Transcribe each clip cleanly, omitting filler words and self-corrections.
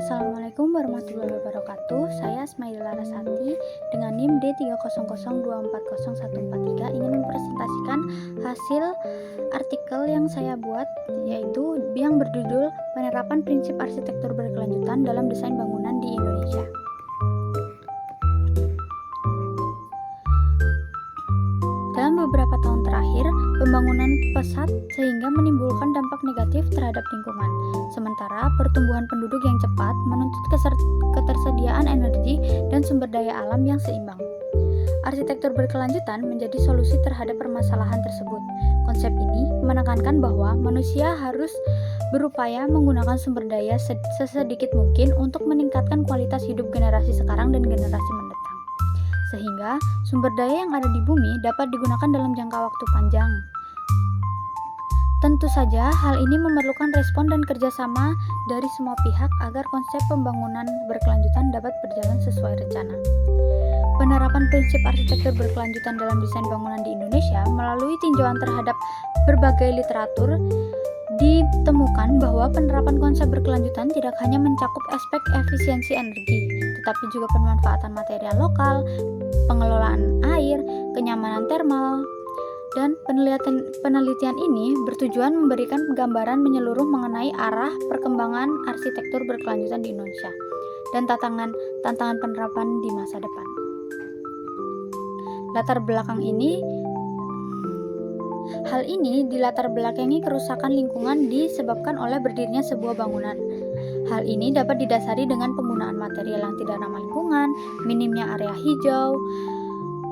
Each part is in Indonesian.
Assalamualaikum warahmatullahi wabarakatuh. Saya Asmaila Larasati dengan NIM D300240143 ingin mempresentasikan hasil artikel yang saya buat, yaitu yang berjudul Penerapan Prinsip Arsitektur Berkelanjutan dalam Desain Bangunan di Indonesia. Dalam beberapa tahun terakhir, pembangunan pesat sehingga menimbulkan dampak negatif terhadap lingkungan. Sementara pertumbuhan penduduk yang cepat menuntut ketersediaan energi dan sumber daya alam yang seimbang. Arsitektur berkelanjutan menjadi solusi terhadap permasalahan tersebut. Konsep ini menekankan bahwa manusia harus berupaya menggunakan sumber daya sesedikit mungkin untuk meningkatkan kualitas hidup generasi sekarang dan generasi mendatang, sehingga sumber daya yang ada di bumi dapat digunakan dalam jangka waktu panjang. Tentu saja hal ini memerlukan respon dan kerjasama dari semua pihak agar konsep pembangunan berkelanjutan dapat berjalan sesuai rencana. Penerapan prinsip arsitektur berkelanjutan dalam desain bangunan di Indonesia melalui tinjauan terhadap berbagai literatur ditemukan bahwa penerapan konsep berkelanjutan tidak hanya mencakup aspek efisiensi energi, tetapi juga pemanfaatan material lokal, pengelolaan air, kenyamanan termal, dan penelitian ini bertujuan memberikan gambaran menyeluruh mengenai arah perkembangan arsitektur berkelanjutan di Indonesia dan tantangan penerapan di masa depan. Hal ini dilatar belakangi kerusakan lingkungan disebabkan oleh berdirinya sebuah bangunan. Hal ini dapat didasari dengan penggunaan material yang tidak ramah lingkungan, minimnya area hijau,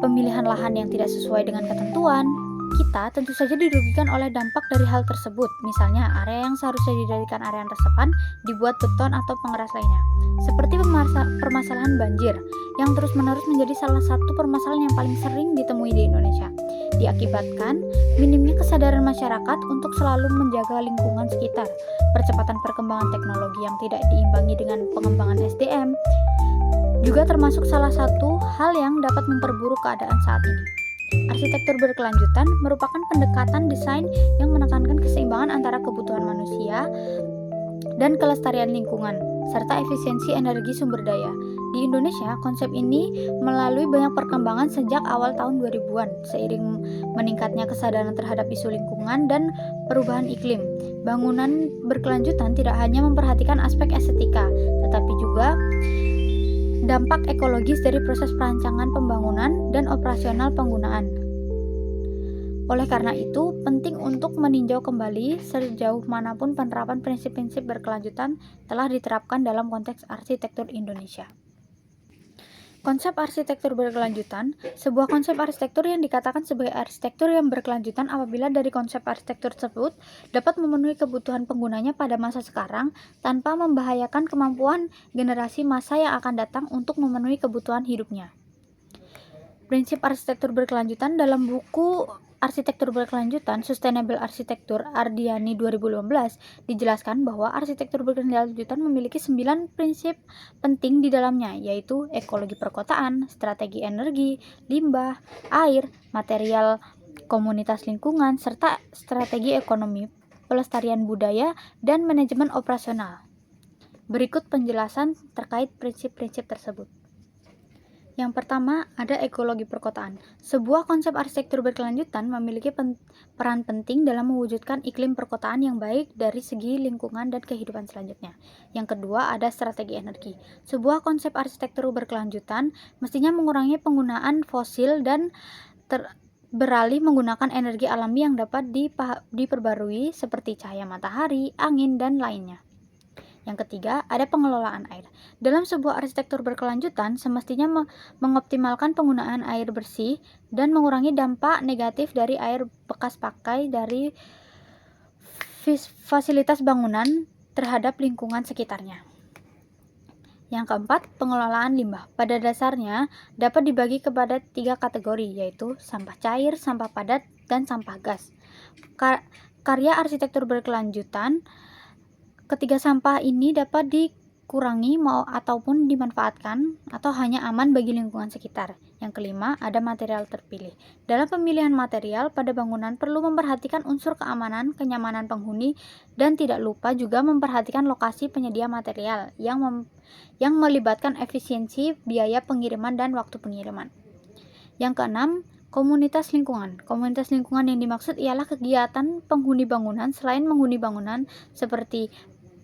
pemilihan lahan yang tidak sesuai dengan ketentuan. Kita tentu saja dirugikan oleh dampak dari hal tersebut. Misalnya, area yang seharusnya dijadikan area resapan dibuat beton atau pengeras lainnya. Seperti permasalahan banjir yang terus-menerus menjadi salah satu permasalahan yang paling sering ditemui di Indonesia. Diakibatkan minimnya kesadaran masyarakat untuk selalu menjaga lingkungan sekitar, percepatan perkembangan teknologi yang tidak diimbangi dengan pengembangan SDM, juga termasuk salah satu hal yang dapat memperburuk keadaan saat ini. Arsitektur berkelanjutan merupakan pendekatan desain yang menekankan keseimbangan antara kebutuhan manusia dan kelestarian lingkungan, serta efisiensi energi sumber daya. Di Indonesia, konsep ini melalui banyak perkembangan sejak awal tahun 2000-an, seiring meningkatnya kesadaran terhadap isu lingkungan dan perubahan iklim. Bangunan berkelanjutan tidak hanya memperhatikan aspek estetika, tetapi juga dampak ekologis dari proses perancangan pembangunan dan operasional penggunaan. Oleh karena itu, penting untuk meninjau kembali sejauh manapun penerapan prinsip-prinsip berkelanjutan telah diterapkan dalam konteks arsitektur Indonesia. Konsep arsitektur berkelanjutan, sebuah konsep arsitektur yang dikatakan sebagai arsitektur yang berkelanjutan apabila dari konsep arsitektur tersebut dapat memenuhi kebutuhan penggunanya pada masa sekarang tanpa membahayakan kemampuan generasi masa yang akan datang untuk memenuhi kebutuhan hidupnya. Prinsip arsitektur berkelanjutan dalam buku Arsitektur Berkelanjutan Sustainable Architecture Ardiani 2015 dijelaskan bahwa arsitektur berkelanjutan memiliki 9 prinsip penting di dalamnya, yaitu ekologi perkotaan, strategi energi, limbah, air, material komunitas lingkungan, serta strategi ekonomi, pelestarian budaya, dan manajemen operasional. Berikut penjelasan terkait prinsip-prinsip tersebut. Yang pertama, ada ekologi perkotaan. Sebuah konsep arsitektur berkelanjutan memiliki peran penting dalam mewujudkan iklim perkotaan yang baik dari segi lingkungan dan kehidupan selanjutnya. Yang kedua, ada strategi energi. Sebuah konsep arsitektur berkelanjutan mestinya mengurangi penggunaan fosil dan beralih menggunakan energi alami yang dapat diperbarui seperti cahaya matahari, angin, dan lainnya. Yang ketiga, ada pengelolaan air. Dalam sebuah arsitektur berkelanjutan, semestinya mengoptimalkan penggunaan air bersih dan mengurangi dampak negatif dari air bekas pakai dari fasilitas bangunan terhadap lingkungan sekitarnya. Yang keempat, pengelolaan limbah. Pada dasarnya, dapat dibagi kepada 3 kategori, yaitu sampah cair, sampah padat, dan sampah gas. Karya arsitektur berkelanjutan, ketiga sampah ini dapat dikurangi ataupun dimanfaatkan atau hanya aman bagi lingkungan sekitar. Yang kelima, ada material terpilih. Dalam pemilihan material pada bangunan perlu memperhatikan unsur keamanan, kenyamanan penghuni, dan tidak lupa juga memperhatikan lokasi penyedia material yang melibatkan efisiensi, biaya pengiriman, dan waktu pengiriman. Yang keenam, komunitas lingkungan. Komunitas lingkungan yang dimaksud ialah kegiatan penghuni bangunan selain penghuni bangunan seperti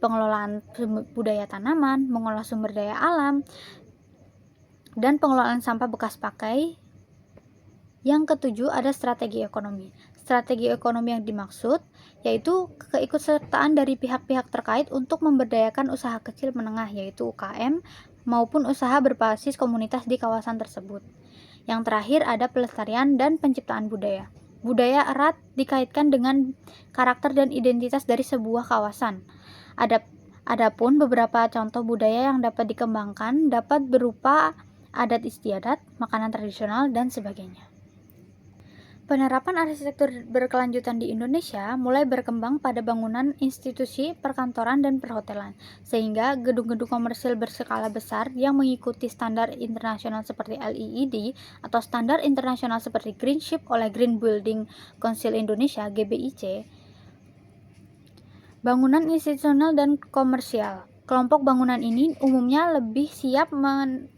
pengelolaan budaya tanaman, mengolah sumber daya alam, dan pengelolaan sampah bekas pakai. Yang ketujuh, ada strategi ekonomi. Strategi ekonomi yang dimaksud yaitu keikutsertaan dari pihak-pihak terkait untuk memberdayakan usaha kecil menengah, yaitu UKM, maupun usaha berbasis komunitas di kawasan tersebut. Yang terakhir, ada pelestarian dan penciptaan budaya. Budaya erat dikaitkan dengan karakter dan identitas dari sebuah kawasan. Adapun beberapa contoh budaya yang dapat dikembangkan dapat berupa adat istiadat, makanan tradisional, dan sebagainya. Penerapan arsitektur berkelanjutan di Indonesia mulai berkembang pada bangunan institusi, perkantoran, dan perhotelan, sehingga gedung-gedung komersil berskala besar yang mengikuti standar internasional seperti LEED atau standar internasional seperti Green Ship oleh Green Building Council Indonesia (GBIC). Bangunan institusional dan komersial. Kelompok bangunan ini umumnya lebih siap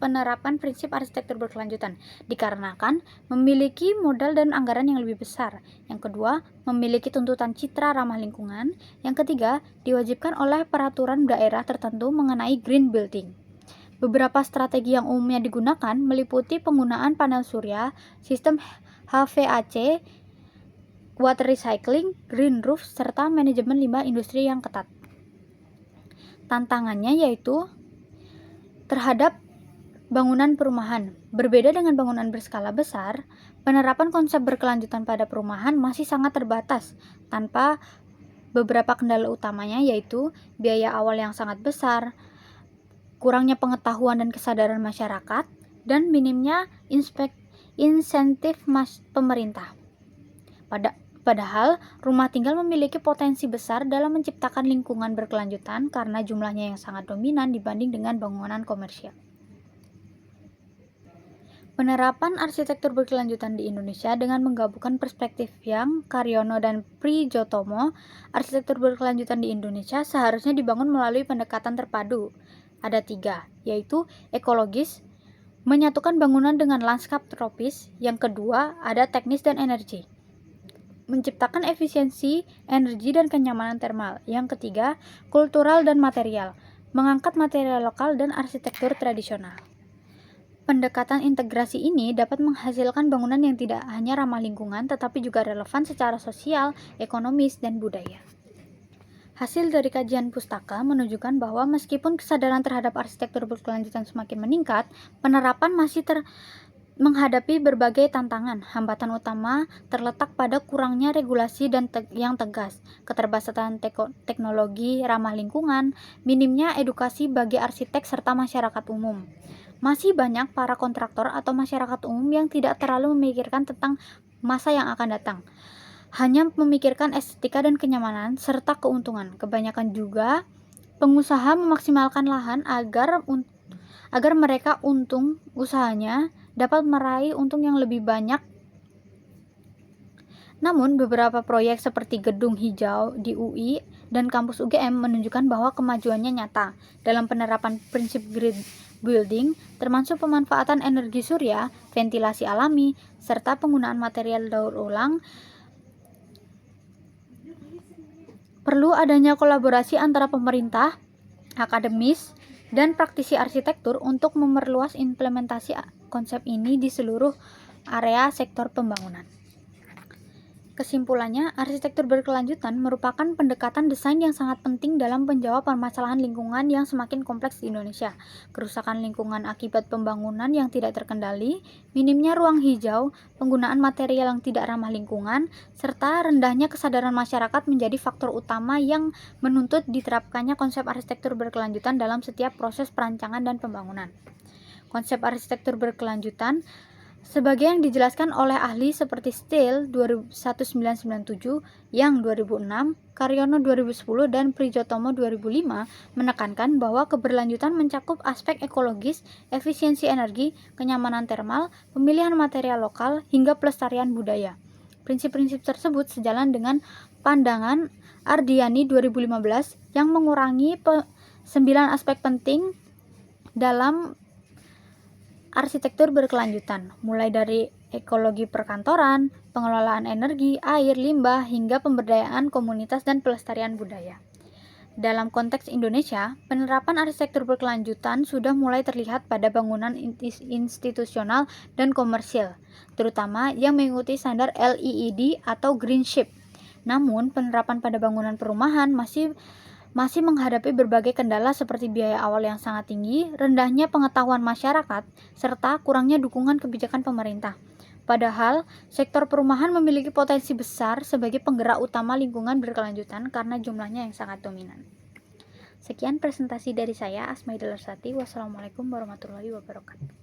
menerapkan prinsip arsitektur berkelanjutan, dikarenakan memiliki modal dan anggaran yang lebih besar. Yang kedua, memiliki tuntutan citra ramah lingkungan. Yang ketiga, diwajibkan oleh peraturan daerah tertentu mengenai green building. Beberapa strategi yang umumnya digunakan meliputi penggunaan panel surya, sistem HVAC, water recycling, green roof, serta manajemen limbah industri yang ketat. Tantangannya yaitu terhadap bangunan perumahan. Berbeda dengan bangunan berskala besar, penerapan konsep berkelanjutan pada perumahan masih sangat terbatas tanpa beberapa kendala utamanya, yaitu biaya awal yang sangat besar, kurangnya pengetahuan dan kesadaran masyarakat, dan minimnya insentif pemerintah. Padahal, rumah tinggal memiliki potensi besar dalam menciptakan lingkungan berkelanjutan karena jumlahnya yang sangat dominan dibanding dengan bangunan komersial. Penerapan arsitektur berkelanjutan di Indonesia dengan menggabungkan perspektif yang Karyono dan Prijotomo, arsitektur berkelanjutan di Indonesia seharusnya dibangun melalui pendekatan terpadu. Ada 3, yaitu ekologis, menyatukan bangunan dengan lanskap tropis. Yang kedua, ada teknis dan energi, menciptakan efisiensi, energi, dan kenyamanan termal. Yang ketiga, kultural dan material, mengangkat material lokal dan arsitektur tradisional. Pendekatan integrasi ini dapat menghasilkan bangunan yang tidak hanya ramah lingkungan, tetapi juga relevan secara sosial, ekonomis, dan budaya. Hasil dari kajian pustaka menunjukkan bahwa meskipun kesadaran terhadap arsitektur berkelanjutan semakin meningkat, penerapan masih menghadapi berbagai tantangan. Hambatan utama terletak pada kurangnya regulasi yang tegas, keterbatasan teknologi ramah lingkungan, minimnya edukasi bagi arsitek serta masyarakat umum. Masih banyak para kontraktor atau masyarakat umum yang tidak terlalu memikirkan tentang masa yang akan datang, hanya memikirkan estetika dan kenyamanan serta keuntungan. Kebanyakan juga pengusaha memaksimalkan lahan agar mereka untung usahanya dapat meraih untung yang lebih banyak. Namun, beberapa proyek seperti Gedung Hijau di UI dan kampus UGM menunjukkan bahwa kemajuannya nyata dalam penerapan prinsip green building, termasuk pemanfaatan energi surya, ventilasi alami, serta penggunaan material daur ulang. Perlu adanya kolaborasi antara pemerintah, akademis, dan praktisi arsitektur untuk memperluas implementasi konsep ini di seluruh area sektor pembangunan. Kesimpulannya, arsitektur berkelanjutan merupakan pendekatan desain yang sangat penting dalam menjawab permasalahan lingkungan yang semakin kompleks di Indonesia. Kerusakan lingkungan akibat pembangunan yang tidak terkendali, minimnya ruang hijau, penggunaan material yang tidak ramah lingkungan, serta rendahnya kesadaran masyarakat menjadi faktor utama yang menuntut diterapkannya konsep arsitektur berkelanjutan dalam setiap proses perancangan dan pembangunan. Konsep arsitektur berkelanjutan Sebagai yang dijelaskan oleh ahli seperti Steele 1997, Yang 2006, Karyono 2010, dan Prijotomo 2005 menekankan bahwa keberlanjutan mencakup aspek ekologis, efisiensi energi, kenyamanan termal, pemilihan material lokal, hingga pelestarian budaya. Prinsip-prinsip tersebut sejalan dengan pandangan Ardiani 2015 yang mengurangi 9 aspek penting dalam arsitektur berkelanjutan, mulai dari ekologi perkantoran, pengelolaan energi, air, limbah, hingga pemberdayaan komunitas dan pelestarian budaya. Dalam konteks Indonesia, penerapan arsitektur berkelanjutan sudah mulai terlihat pada bangunan institusional dan komersil, terutama yang mengikuti standar LEED atau Green Ship. Namun, penerapan pada bangunan perumahan masih menghadapi berbagai kendala seperti biaya awal yang sangat tinggi, rendahnya pengetahuan masyarakat, serta kurangnya dukungan kebijakan pemerintah. Padahal, sektor perumahan memiliki potensi besar sebagai penggerak utama lingkungan berkelanjutan karena jumlahnya yang sangat dominan. Sekian presentasi dari saya, Asmaida Lersati. Wassalamualaikum warahmatullahi wabarakatuh.